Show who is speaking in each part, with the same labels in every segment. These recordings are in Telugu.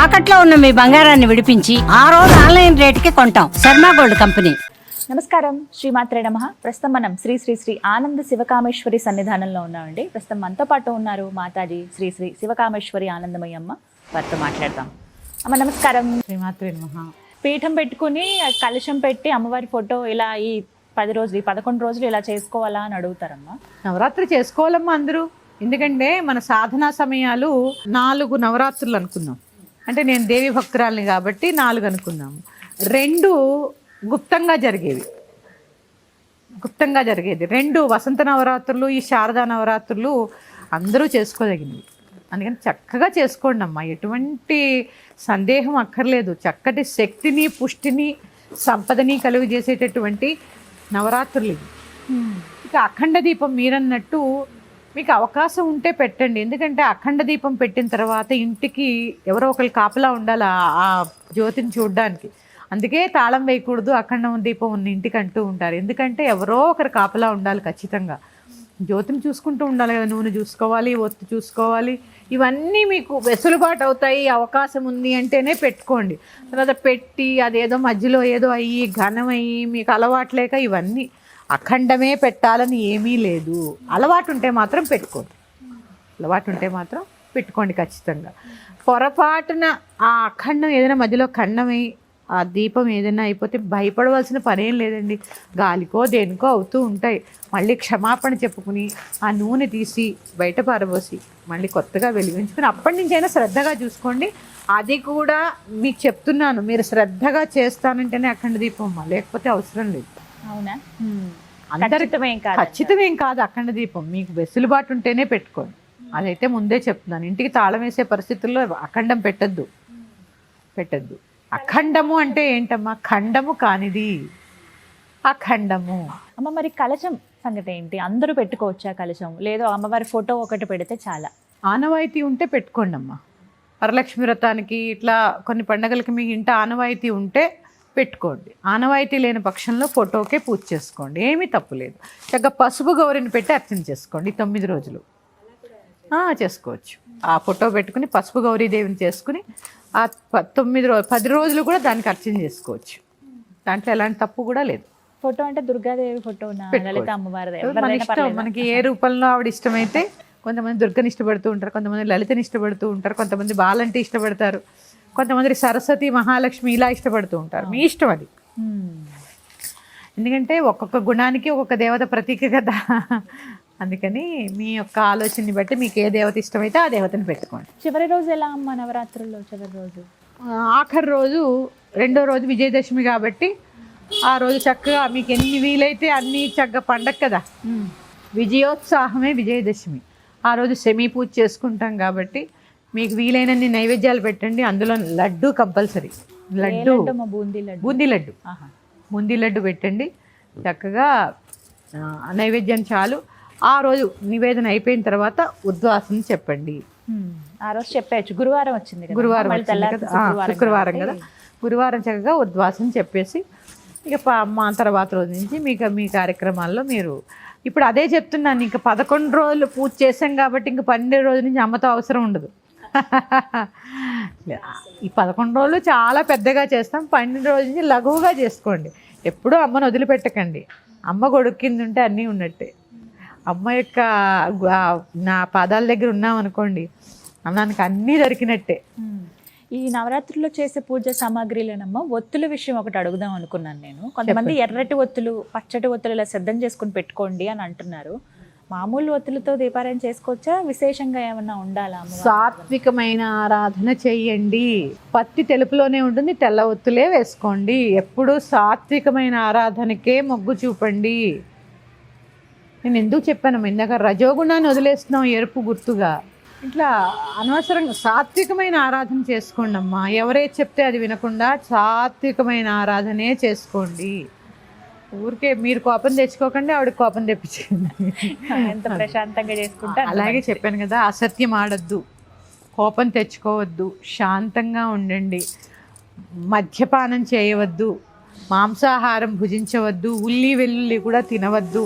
Speaker 1: తాకట్లో ఉన్న మీ బంగారాన్ని విడిపించి ఆ రోజు ఆన్లైన్ రేటుకి కొంటాం. Sharma gold company.
Speaker 2: నమస్కారం, శ్రీమాత్రే నమః. ప్రస్తుతం మనం శ్రీ శ్రీ శ్రీ ఆనంద శివకామేశ్వరి సన్నిధానంలో ఉన్నామండి. ప్రస్తుతం మనతో పాటు ఉన్నారు మాతాజీ శ్రీ శ్రీ శివకామేశ్వరి ఆనందమయ్య అమ్మ. వారితో మాట్లాడదాం. అమ్మ నమస్కారం.
Speaker 3: శ్రీమాత్రే నమః.
Speaker 2: పీఠం పెట్టుకుని కలశం పెట్టి అమ్మవారి ఫోటో ఇలా ఈ 10 రోజులు, ఈ 11 రోజులు ఇలా చేసుకోవాలా అని అడుగుతారమ్మా.
Speaker 3: నవరాత్రి చేసుకోవాలమ్మా అందరూ. ఎందుకంటే మన సాధనా సమయాలు 4 నవరాత్రులు అనుకుందాం. అంటే నేను దేవి భక్తురాలిని కాబట్టి 4 అనుకుందాము. 2 గుప్తంగా జరిగేవి. 2 వసంత నవరాత్రులు, ఈ శారదా నవరాత్రులు అందరూ చేసుకోదగినవి. అందుకని చక్కగా చేసుకోండి అమ్మా, ఎటువంటి సందేహం అక్కర్లేదు. చక్కటి శక్తిని, పుష్టిని, సంపదని కలుగు చేసేటటువంటి నవరాత్రులు ఇవి. ఇక అఖండ దీపం మీరన్నట్టు మీకు అవకాశం ఉంటే పెట్టండి. ఎందుకంటే అఖండ దీపం పెట్టిన తర్వాత ఇంటికి ఎవరో ఒకరు కాపలా ఉండాలి ఆ జ్యోతిని చూడడానికి. అందుకే తాళం వేయకూడదు అఖండం దీపం ఉన్న ఇంటికి అంటూ ఉంటారు. ఎందుకంటే ఎవరో ఒకరు కాపలా ఉండాలి ఖచ్చితంగా. జ్యోతిని చూసుకుంటూ ఉండాలి కదా, నూనె చూసుకోవాలి, ఒత్తు చూసుకోవాలి. ఇవన్నీ మీకు వెసులుబాటు అవుతాయి. అవకాశం ఉంది అంటేనే పెట్టుకోండి. తర్వాత పెట్టి అదేదో మధ్యలో ఏదో అయ్యి ఘనమయ్యి మీకు అలవాట్లేక ఇవన్నీ అఖండమే పెట్టాలని ఏమీ లేదు. అలవాటు ఉంటే మాత్రం పెట్టుకోండి ఖచ్చితంగా. పొరపాటున ఆ అఖండం ఏదైనా మధ్యలో ఖండమై ఆ దీపం ఏదైనా అయిపోతే భయపడవలసిన పనేం లేదండి. గాలికో దేనికో అవుతూ ఉంటాయి. మళ్ళీ క్షమాపణ చెప్పుకుని ఆ నూనె తీసి బయట పారబోసి మళ్ళీ కొత్తగా వెలిగించుకుని అప్పటి నుంచైనా శ్రద్ధగా చూసుకోండి. అది కూడా మీకు చెప్తున్నాను, మీరు శ్రద్ధగా చేస్తానంటేనే అఖండ దీపం అమ్మ, లేకపోతే అవసరం లేదు.
Speaker 2: అవునా?
Speaker 3: ఖచ్చితమేం కాదు. అఖండ దీపం మీకు వెసులుబాటు ఉంటేనే పెట్టుకోండి. అదైతే ముందే చెప్తున్నాను. ఇంటికి తాళం వేసే పరిస్థితుల్లో అఖండం పెట్టద్దు. అఖండము అంటే ఏంటమ్మా? ఖండము కానిది అఖండము.
Speaker 2: అమ్మ మరి కలశం సంగతి ఏంటి? అందరూ పెట్టుకోవచ్చా కలశం? లేదు అమ్మవారి ఫోటో ఒకటి పెడితే చాలా?
Speaker 3: ఆనవాయితీ ఉంటే పెట్టుకోండి అమ్మా. వరలక్ష్మి వ్రతానికి ఇట్లా కొన్ని పండగలకి మీ ఇంట ఆనవాయితీ ఉంటే పెట్టుకోండి. ఆనవాయితీ లేని పక్షంలో ఫోటోకే పూజ చేసుకోండి, ఏమీ తప్పులేదు. చక్కగా పసుపు గౌరిని పెట్టి అర్చన చేసుకోండి 9 రోజులు చేసుకోవచ్చు. ఆ ఫోటో పెట్టుకుని పసుపు గౌరీదేవిని చేసుకుని ఆ 10 రోజులు కూడా దానికి అర్చన చేసుకోవచ్చు. దాంట్లో ఎలాంటి తప్పు కూడా లేదు.
Speaker 2: ఫోటో అంటే దుర్గాదేవి ఫోటో, లలిత అమ్మవారి,
Speaker 3: మన ఇష్టం. మనకి ఏ రూపంలో ఆవిడ ఇష్టమైతే, కొంతమంది దుర్గని ఇష్టపడుతూ ఉంటారు, కొంతమంది లలితని ఇష్టపడుతూ ఉంటారు, కొంతమంది బాలంటే ఇష్టపడతారు, కొంతమంది సరస్వతి, మహాలక్ష్మి ఇలా ఇష్టపడుతూ ఉంటారు. మీ ఇష్టం అది. ఎందుకంటే ఒక్కొక్క గుణానికి ఒక్కొక్క దేవత ప్రతీక కదా. అందుకని మీ యొక్క ఆలోచనని బట్టి మీకు ఏ దేవత ఇష్టమైతే ఆ దేవతని పెట్టుకోండి.
Speaker 2: చివరి రోజు ఎలా అమ్మ నవరాత్రుల్లో? చివరి రోజు
Speaker 3: ఆఖరి రోజు 2వ రోజు విజయదశమి కాబట్టి ఆ రోజు చక్కగా మీకు ఎన్ని వీలైతే అన్ని చక్కగా పండగ కదా, విజయోత్సాహమే విజయదశమి. ఆ రోజు సెమీ పూజ చేసుకుంటాం కాబట్టి మీకు వీలైనన్ని నైవేద్యాలు పెట్టండి. అందులో లడ్డు కంపల్సరీ. బూందీ లడ్డు పెట్టండి. చక్కగా నైవేద్యం చాలు. ఆ రోజు నివేదన అయిపోయిన తర్వాత ఉద్వాసన చెప్పండి.
Speaker 2: ఆ రోజు చెప్పచ్చు. గురువారం వచ్చింది కదా,
Speaker 3: శుక్రవారం కదా, గురువారం చక్కగా ఉద్వాసన చెప్పేసి ఇక మా తర్వాత రోజు నుంచి మీ కార్యక్రమాల్లో మీరు ఇప్పుడు అదే చెప్తున్నాను. ఇంకా 11 రోజులు పూజ చేసాం కాబట్టి ఇంకా 12 రోజుల నుంచి అమ్మతో అవసరం ఉండదు. ఈ 11 రోజులు చాలా పెద్దగా చేస్తాం. 12 రోజుల నుంచి లఘువుగా చేసుకోండి. ఎప్పుడూ అమ్మను వదిలిపెట్టకండి. అమ్మ కొడుకు కింద ఉంటే అన్నీ ఉన్నట్టే. అమ్మ యొక్క నా పాదాల దగ్గర ఉన్నామనుకోండి, అన్నానికి అన్నీ దొరికినట్టే.
Speaker 2: ఈ నవరాత్రుల్లో చేసే పూజ సామాగ్రిలోనమ్మా ఒత్తుల విషయం ఒకటి అడుగుదాం అనుకున్నాను నేను. కొంతమంది ఎర్రటి ఒత్తులు, పచ్చటి ఒత్తులు ఇలా సిద్ధం చేసుకుని పెట్టుకోండి అని అంటున్నారు. మామూలు ఒత్తులతో దీపారాయణ చేసుకోవచ్చా? విశేషంగా ఏమన్నా ఉండాలా?
Speaker 3: సాత్వికమైన ఆరాధన చెయ్యండి. పత్తి తెలుపులోనే ఉంటుంది, తెల్ల ఒత్తులే వేసుకోండి. ఎప్పుడు సాత్వికమైన ఆరాధనకే మొగ్గు చూపండి. నేను ఎందుకు చెప్పాను ఇందాక, రజోగుణాన్ని వదిలేస్తున్నాం ఎరుపు గుర్తుగా. ఇట్లా అనవసరంగా సాత్వికమైన ఆరాధన చేసుకోండి అమ్మా. ఎవరైతే చెప్తే అది వినకుండా సాత్వికమైన ఆరాధనే చేసుకోండి. ఊరికే మీరు కోపం తెచ్చుకోకండి, ఆవిడకి కోపం తెప్పించండి.
Speaker 2: ఎంత ప్రశాంతంగా చేసుకుంటే.
Speaker 3: అలాగే చెప్పాను కదా, అసత్యం ఆడద్దు, కోపం తెచ్చుకోవద్దు, శాంతంగా ఉండండి, మద్యపానం చేయవద్దు, మాంసాహారం భుజించవద్దు, ఉల్లి వెల్లుల్లి కూడా తినద్దు.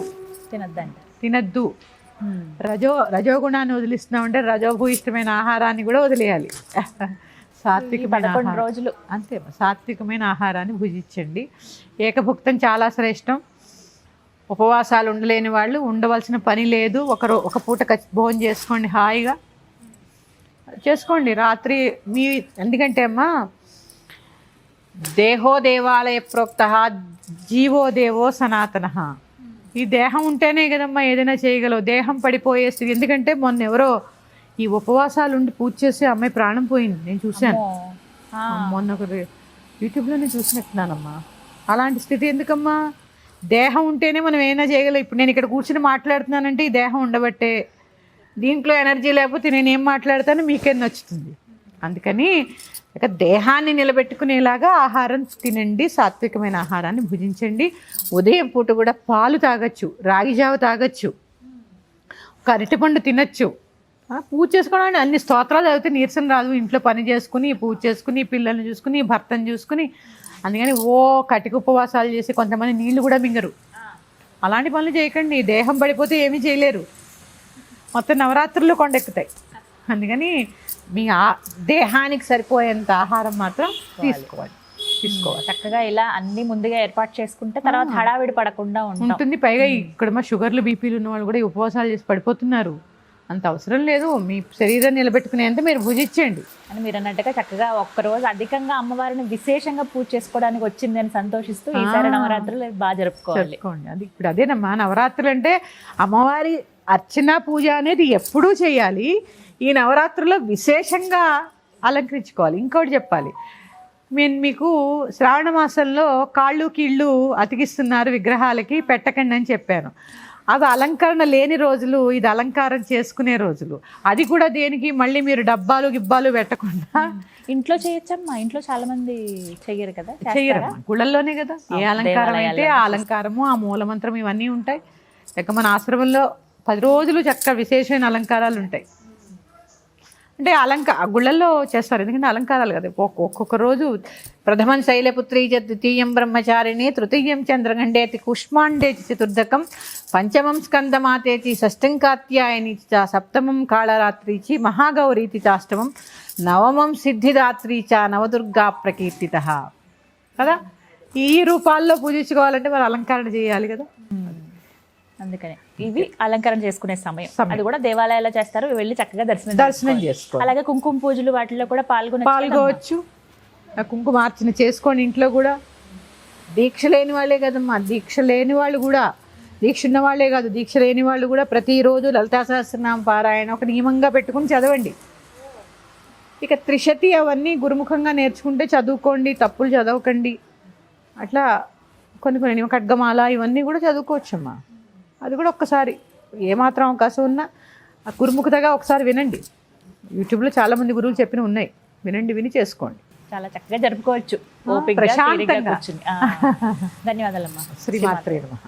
Speaker 3: రజోగుణాన్ని వదిలిస్తున్నామంటే రజోభూయిష్టమైన ఆహారాన్ని కూడా వదిలేయాలి. సాత్వికమైన
Speaker 2: 11
Speaker 3: ఆహారం.
Speaker 2: రోజులు
Speaker 3: అంతే, సాత్వికమైన ఆహారాన్ని భుజించండి. ఏకభుక్తం చాలా శ్రేష్టం. ఉపవాసాలు ఉండలేని వాళ్ళు ఉండవలసిన పని లేదు. ఒక పూట భోజనం చేసుకోండి, హాయిగా చేసుకోండి రాత్రి. ఎందుకంటే అమ్మా, దేహో దేవాలయ ప్రోక్త జీవో దేవో సనాతన. ఈ దేహం ఉంటేనే కదమ్మా ఏదైనా చేయగలవు. దేహం పడిపోయే స్థితి. ఎందుకంటే మొన్న ఎవరో ఈ ఉపవాసాలు ఉండి పూజ చేసి అమ్మాయి ప్రాణం పోయింది, నేను చూశాను. మొన్న ఒక యూట్యూబ్లోనే చూసినట్టున్నానమ్మా. అలాంటి స్థితి ఎందుకమ్మా? దేహం ఉంటేనే మనం ఏమైనా చేయగలం. ఇప్పుడు నేను ఇక్కడ కూర్చుని మాట్లాడుతున్నానంటే ఈ దేహం ఉండబట్టే. దీంట్లో ఎనర్జీ లేకపోతే నేను ఏం మాట్లాడతానో మీకేం నచ్చుతుంది. అందుకని ఇక దేహాన్ని నిలబెట్టుకునేలాగా ఆహారం తినండి, సాత్వికమైన ఆహారాన్ని భుజించండి. ఉదయం పూట కూడా పాలు తాగొచ్చు, రాగి జావ తాగొచ్చు, ఒక అరటిపండు తినచ్చు. పూజ చేసుకోవడానికి అన్ని స్తోత్రాలు చదివితే నీరసం రాదు. ఇంట్లో పని చేసుకుని, పూజ చేసుకుని, పిల్లల్ని చూసుకుని, భర్తను చూసుకుని, అందుకని కటిక ఉపవాసాలు చేసి కొంతమంది నీళ్లు కూడా మింగరు. అలాంటి పనులు చేయకండి. దేహం పడిపోతే ఏమీ చేయలేరు. మొత్తం నవరాత్రులు కొండెక్కుతాయి. అందుకని మీ దేహానికి సరిపోయేంత ఆహారం మాత్రం తీసుకోవాలి.
Speaker 2: చక్కగా ఇలా అన్ని ముందుగా ఏర్పాటు చేసుకుంటే తర్వాత హడావిడి పడకుండా
Speaker 3: ఉంటుంది. పైగా ఇక్కడ మా షుగర్లు, బీపీలు ఉన్న వాళ్ళు కూడా ఈ ఉపవాసాలు చేసి పడిపోతున్నారు. అంత అవసరం లేదు. మీ శరీరం నిలబెట్టుకునేంత మీరు భుజించండి
Speaker 2: అని మీరు అన్నట్టుగా చక్కగా ఒక్కరోజు అధికంగా అమ్మవారిని విశేషంగా పూజ చేసుకోవడానికి వచ్చింది అని సంతోషిస్తూ ఈసారి నవరాత్రులు బాగా జరుపుకోండి.
Speaker 3: అది ఇప్పుడు అదేనమ్మా, నవరాత్రులు అంటే అమ్మవారి అర్చన పూజ అనేది ఎప్పుడూ చేయాలి. ఈ నవరాత్రుల్లో విశేషంగా అలంకరించుకోవాలి. ఇంకోటి చెప్పాలి, నేను మీకు శ్రావణ మాసంలో కాళ్ళు కీళ్ళు అతికిస్తున్నారు విగ్రహాలకి, పెట్టకండి అని చెప్పాను. అవి అలంకరణ లేని రోజులు, ఇది అలంకారం చేసుకునే రోజులు. అది కూడా దేనికి, మళ్ళీ మీరు డబ్బాలు గిబ్బాలు పెట్టకుండా
Speaker 2: ఇంట్లో చేయొచ్చమ్మా. ఇంట్లో చాలా మంది చెయ్యరు కదా,
Speaker 3: చెయ్యరమ్మా. గుళ్ళల్లోనే కదా ఏ అలంకారం అయితే ఆ అలంకారము, ఆ మూలమంత్రం ఇవన్నీ ఉంటాయి. లేక మన ఆశ్రమంలో 10 రోజులు చక్కగా విశేషమైన అలంకారాలు ఉంటాయి. అంటే గుళ్ళల్లో చేస్తారు, ఎందుకంటే అలంకారాలు కదా. ఒక్కొక్క రోజు ప్రథమం శైలపుత్రీ ద్వితీయం బ్రహ్మచారిణి, తృతీయం చంద్రగండేతి, కుష్మాండేతి చతుర్థకం, పంచమం స్కందమాతేతి, షష్టం కాత్యాయని చ, సప్తమం కాళరాత్రి మహాగౌరీతి చాష్టమం, నవమం సిద్ధిదాత్రి చ, నవదుర్గా ప్రకీర్తిత కదా. ఈ రూపాల్లో పూజించుకోవాలంటే మరి అలంకరణ చేయాలి కదా.
Speaker 2: అందుకనే ఇవి అలంకరణ చేసుకునే సమయం. అది కూడా దేవాలయాల్లో చేస్తారు, వెళ్ళి చక్కగా దర్శనం చేసుకోవాలి. అలాగే కుంకుమ పూజలు వాటిల్లో కూడా పాల్గొనవచ్చు.
Speaker 3: కుంకుమార్చన చేసుకోండి ఇంట్లో కూడా. దీక్ష లేని వాళ్ళే కదమ్మా, దీక్ష లేని వాళ్ళు కూడా, దీక్ష ఉన్న వాళ్ళే కాదు, దీక్ష లేని వాళ్ళు కూడా ప్రతిరోజు లలితా సహస్రనామ పారాయణ ఒక నియమంగా పెట్టుకుని చదవండి. ఇక త్రిశతి అవన్నీ గురుముఖంగా నేర్చుకుంటే చదువుకోండి, తప్పులు చదవకండి. అట్లా కొన్ని ఖడ్గమాల ఇవన్నీ కూడా చదువుకోవచ్చమ్మా. అది కూడా ఒక్కసారి ఏమాత్రం అవకాశం ఉన్నా గురుముఖతగా ఒకసారి వినండి. యూట్యూబ్లో చాలామంది గురువులు చెప్పిన ఉన్నాయి, వినండి, విని చేసుకోండి.
Speaker 2: చాలా చక్కగా జరుపుకోవచ్చు,
Speaker 3: ప్రశాంతంగా.
Speaker 2: ధన్యవాదాలమ్మా.
Speaker 3: శ్రీమాత్రే నమః.